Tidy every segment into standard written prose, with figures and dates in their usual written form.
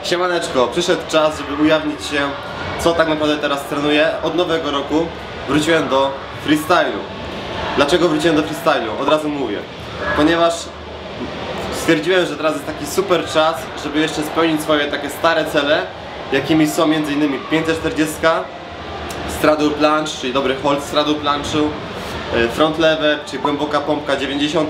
Siemaneczko, przyszedł czas, żeby ujawnić się, co tak naprawdę teraz trenuję. Od nowego roku wróciłem do freestylu. Dlaczego wróciłem do freestylu? Od razu mówię. Ponieważ stwierdziłem, że teraz jest taki super czas, żeby jeszcze spełnić swoje takie stare cele, jakimi są m.in. 540, straddle plunge, czyli dobry hold straddle plunge'u, front lever, czy głęboka pompka 90,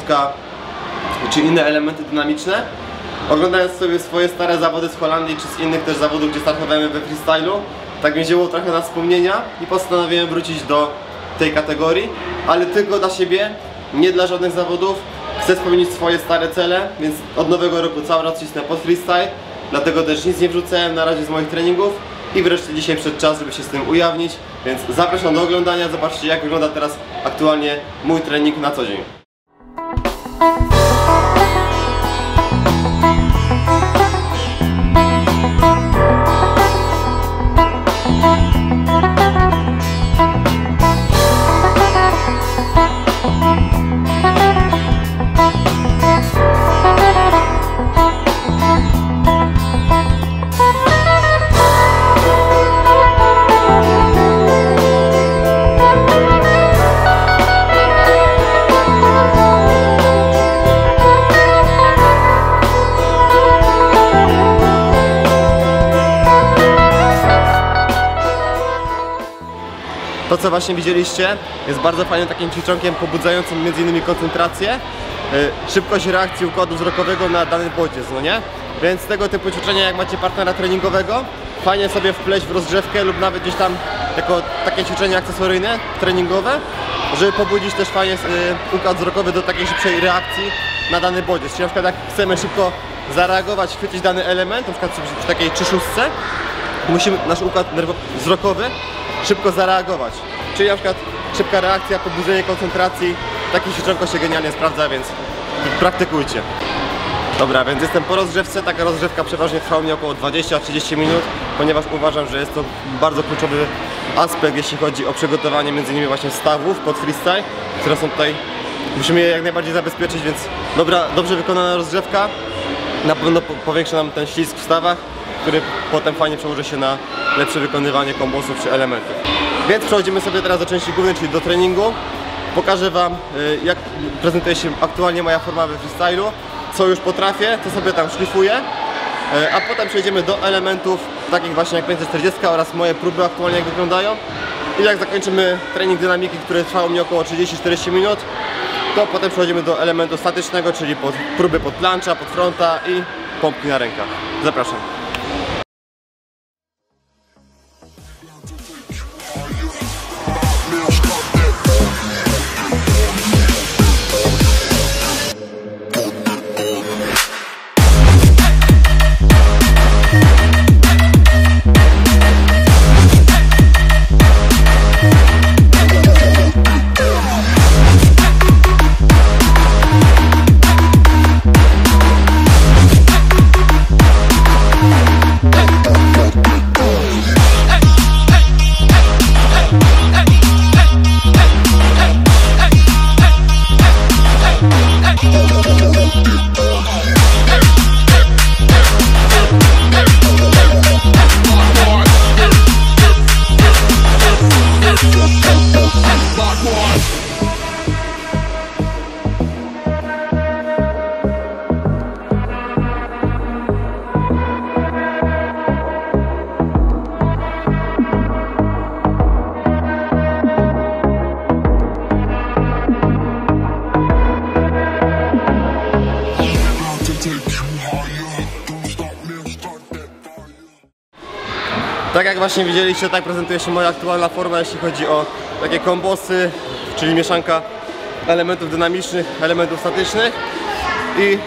czy inne elementy dynamiczne. Oglądając sobie swoje stare zawody z Holandii, czy z innych też zawodów, gdzie startowałem we freestylu, tak mi wzięło trochę na wspomnienia i postanowiłem wrócić do tej kategorii, ale tylko dla siebie, nie dla żadnych zawodów. Chcę spełnić swoje stare cele, więc od nowego roku cały czas cisnę pod freestyle, dlatego też nic nie wrzucałem na razie z moich treningów i wreszcie dzisiaj przyszedł czas, żeby się z tym ujawnić, więc zapraszam do oglądania, zobaczcie jak wygląda teraz aktualnie mój trening na co dzień. To co właśnie widzieliście jest bardzo fajnym takim ćwiczonkiem pobudzającym m.in. koncentrację, szybkość reakcji układu wzrokowego na dany bodziec, no nie? Więc tego typu ćwiczenia, jak macie partnera treningowego, fajnie sobie wpleść w rozgrzewkę lub nawet gdzieś tam jako takie ćwiczenie akcesoryjne, treningowe, żeby pobudzić też fajnie układ wzrokowy do takiej szybszej reakcji na dany bodziec. Czyli na przykład jak chcemy szybko zareagować, chwycić dany element, na przykład przy takiej trzyszustce, musimy nasz układ wzrokowy szybko zareagować. Czyli na przykład szybka reakcja, pobudzenie koncentracji, takie ćwiczonko się genialnie sprawdza, więc praktykujcie. Dobra, więc jestem po rozgrzewce, taka rozgrzewka przeważnie trwa mi około 20-30 minut, ponieważ uważam, że jest to bardzo kluczowy aspekt, jeśli chodzi o przygotowanie m.in. właśnie stawów pod freestyle, które są tutaj, musimy je jak najbardziej zabezpieczyć, więc dobrze wykonana rozgrzewka na pewno powiększa nam ten ślizg w stawach, który potem fajnie przełoży się na lepsze wykonywanie kombosów czy elementów. Więc przechodzimy sobie teraz do części głównej, czyli do treningu. Pokażę wam, jak prezentuje się aktualnie moja forma we freestylu, co już potrafię, co sobie tam szlifuję, a potem przejdziemy do elementów takich właśnie jak 540 oraz moje próby aktualnie jak wyglądają. I jak zakończymy trening dynamiki, który trwał mi około 30-40 minut, to potem przechodzimy do elementu statycznego, czyli próby pod plancha, pod fronta i pompki na rękach. Zapraszam. Tak jak właśnie widzieliście, tak prezentuje się moja aktualna forma, jeśli chodzi o takie kombosy, czyli mieszanka elementów dynamicznych, elementów statycznych i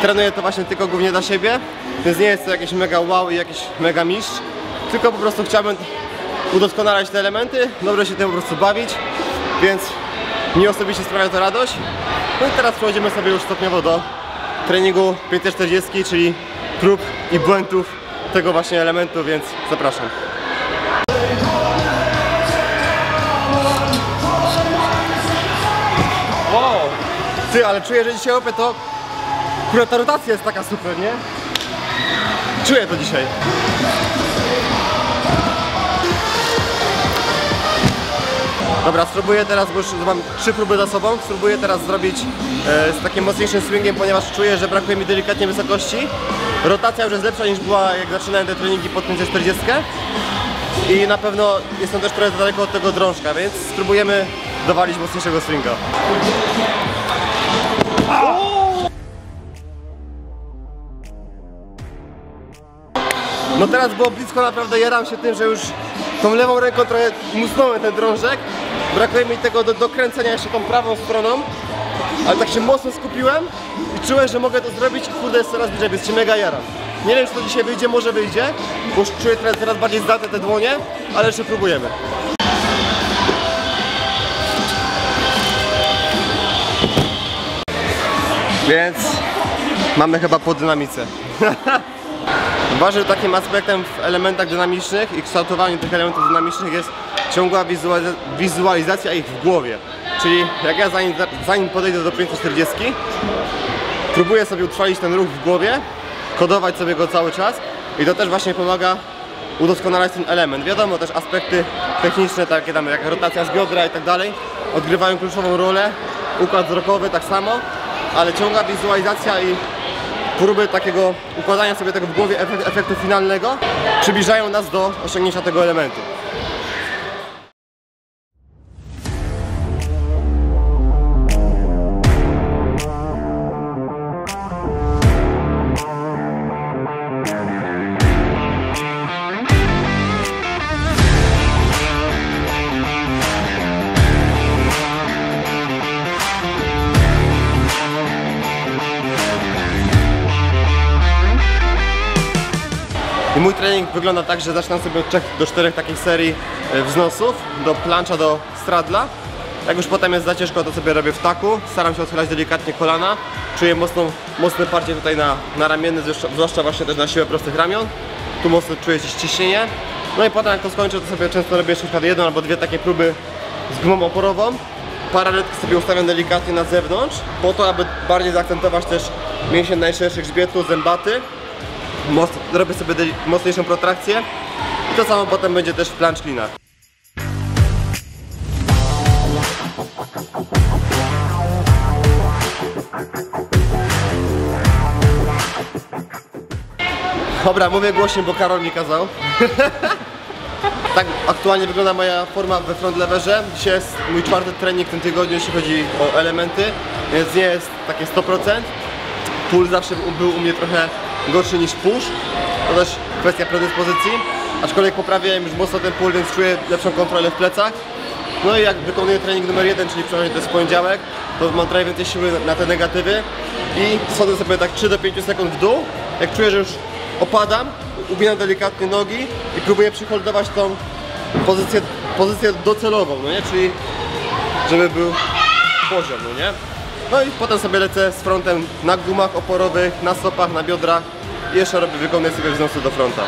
trenuję to właśnie tylko głównie dla siebie, więc nie jest to jakieś mega wow i jakiś mega mistrz, tylko po prostu chciałbym udoskonalać te elementy, dobrze się tym po prostu bawić, więc mi osobiście sprawia to radość. No i teraz przechodzimy sobie już stopniowo do treningu 540, czyli prób i błędów tego właśnie elementu, więc zapraszam. Wow! Ty, ale czuję, że dzisiaj łapię to... Akurat ta rotacja jest taka super, nie? Czuję to dzisiaj. Dobra, spróbuję teraz, bo już mam 3 próby za sobą, spróbuję teraz zrobić z takim mocniejszym swingiem, ponieważ czuję, że brakuje mi delikatnie wysokości. Rotacja już jest lepsza niż była, jak zaczynałem te treningi pod 540. I na pewno jestem też trochę daleko od tego drążka, więc spróbujemy dowalić mocniejszego swinga. No teraz było blisko, naprawdę jaram się tym, że już tą lewą ręką trochę musnąłem ten drążek. Brakuje mi tego do dokręcenia jeszcze tą prawą stroną, ale tak się mocno skupiłem i czułem, że mogę to zrobić i kurde jest coraz bliżej, więc się mega jaram. Nie wiem, czy to dzisiaj wyjdzie, może wyjdzie, bo już czuję coraz bardziej zdarte te dłonie, ale jeszcze próbujemy. Więc mamy chyba po dynamice. Ważnym takim aspektem w elementach dynamicznych i kształtowaniu tych elementów dynamicznych jest ciągła wizualizacja ich w głowie. Czyli jak ja zanim podejdę do 540, próbuję sobie utrwalić ten ruch w głowie, kodować sobie go cały czas i to też właśnie pomaga udoskonalać ten element. Wiadomo, też aspekty techniczne, takie tam jak rotacja z biodra i tak dalej, odgrywają kluczową rolę, układ wzrokowy tak samo, ale ciągła wizualizacja i próby takiego układania sobie tego w głowie efektu finalnego przybliżają nas do osiągnięcia tego elementu. I mój trening wygląda tak, że zaczynam sobie od 3 do 4 takich serii wznosów, do plancza, do stradla. Jak już potem jest za ciężko, to sobie robię w taku. Staram się odchylać delikatnie kolana. Czuję mocne parcie tutaj na ramienny, zwłaszcza właśnie też na siłę prostych ramion. Tu mocno czuję ciśnienie. No i potem jak to skończę, to sobie często robię jeszcze przykład 1 albo 2 takie próby z gumą oporową. Paralotki sobie ustawiam delikatnie na zewnątrz, po to, aby bardziej zaakcentować też mięsień najszerszy grzbietu, zębaty. Robię sobie mocniejszą protrakcję i to samo potem będzie też w planche cleanach. Dobra, mówię głośniej, bo Karol mi kazał. Tak aktualnie wygląda moja forma we front leverze. Dzisiaj jest mój 4. trening w tym tygodniu, jeśli chodzi o elementy, więc nie jest takie 100%. Pull zawsze był u mnie trochę gorszy niż push. To też kwestia predyspozycji. Aczkolwiek poprawiłem już mocno ten pull, więc czuję lepszą kontrolę w plecach. No i jak wykonuję trening numer 1, czyli przeważnie to jest poniedziałek, to mam trochę więcej siły na te negatywy i schodzę sobie tak 3 do 5 sekund w dół. Jak czuję, że już opadam, uginam delikatnie nogi i próbuję przyholdować tą pozycję docelową, no nie? Czyli żeby był poziom, no nie? No i potem sobie lecę z frontem na gumach oporowych, na stopach, na biodrach i jeszcze wykonuję sobie wznosy do fronta.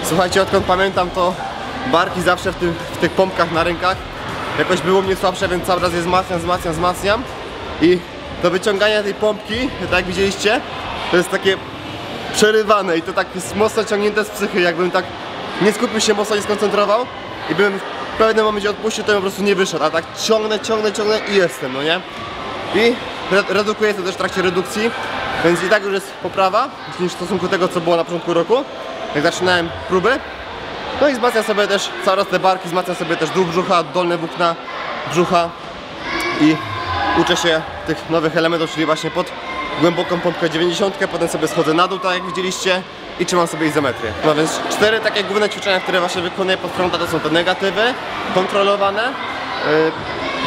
Słuchajcie, odkąd pamiętam, to barki zawsze w tych pompkach na rękach jakoś było mnie słabsze, więc cały raz je wzmacniam i do wyciągania tej pompki, tak jak widzieliście, to jest takie przerywane i to tak jest mocno ciągnięte z psychy, jakbym tak nie skupił się, mocno nie skoncentrował i bym w pewnym momencie odpuścił, to po prostu nie wyszedł, a tak ciągnę i jestem, no nie? I redukuję to też w trakcie redukcji, więc i tak już jest poprawa niż w stosunku do tego, co było na początku roku, jak zaczynałem próby. No i wzmacniam sobie też coraz te barki, wzmacniam sobie też dół brzucha, dolne włókna brzucha i uczę się tych nowych elementów, czyli właśnie pod głęboką pompkę 90, potem sobie schodzę na dół, tak jak widzieliście, i trzymam sobie izometrię. No więc 4 takie główne ćwiczenia, które właśnie wykonuję pod fronta, to są te negatywy, kontrolowane,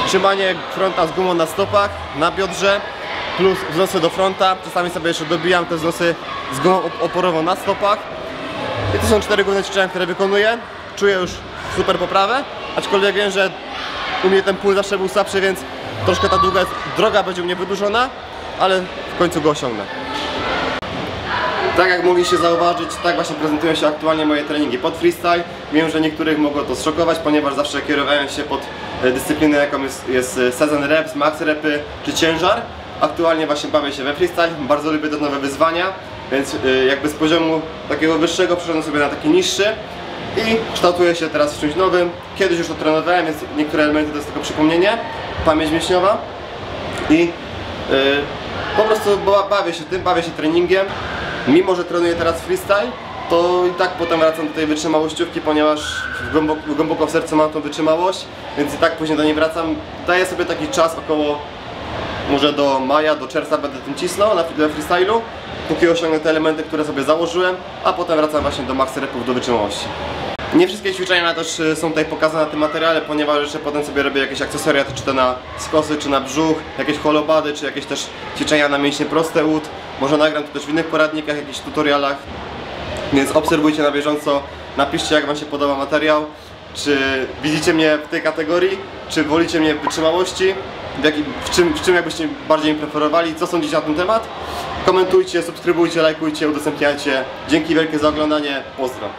trzymanie fronta z gumą na stopach, na biodrze, plus wznosy do fronta. Czasami sobie jeszcze dobijam te wznosy z gumą oporową na stopach. I to są 4 główne ćwiczenia, które wykonuję. Czuję już super poprawę, aczkolwiek wiem, że u mnie ten puls zawsze był słabszy, więc troszkę ta droga będzie u mnie wydłużona, ale w końcu go osiągnę. Tak jak mogliście zauważyć, tak właśnie prezentują się aktualnie moje treningi pod freestyle. Wiem, że niektórych mogło to zszokować, ponieważ zawsze kierowałem się pod dyscyplinę, jaką jest sezon reps, max repy czy ciężar. Aktualnie właśnie bawię się we freestyle, bardzo lubię te nowe wyzwania, więc jakby z poziomu takiego wyższego przeszedłem sobie na taki niższy i kształtuję się teraz w czymś nowym. Kiedyś już to trenowałem, więc niektóre elementy to jest tylko przypomnienie, pamięć mięśniowa i po prostu bawię się tym, bawię się treningiem. Mimo że trenuję teraz freestyle, to i tak potem wracam do tej wytrzymałościówki, ponieważ głęboko w sercu mam tą wytrzymałość, więc i tak później do niej wracam. Daję sobie taki czas około, może do maja, do czerwca będę tym cisnął na freestylu, póki osiągnę te elementy, które sobie założyłem, a potem wracam właśnie do max repów, do wytrzymałości. Nie wszystkie ćwiczenia też są tutaj pokazane na tym materiale, ponieważ jeszcze potem sobie robię jakieś akcesoria, czy to na skosy, czy na brzuch, jakieś holobady, czy jakieś też ćwiczenia na mięśnie proste łód. Może nagram to też w innych poradnikach, jakichś tutorialach, więc obserwujcie na bieżąco, napiszcie, jak wam się podoba materiał, czy widzicie mnie w tej kategorii, czy wolicie mnie w wytrzymałości, w czym jakbyście bardziej mi preferowali, co sądzicie na ten temat. Komentujcie, subskrybujcie, lajkujcie, udostępniajcie. Dzięki wielkie za oglądanie, pozdro.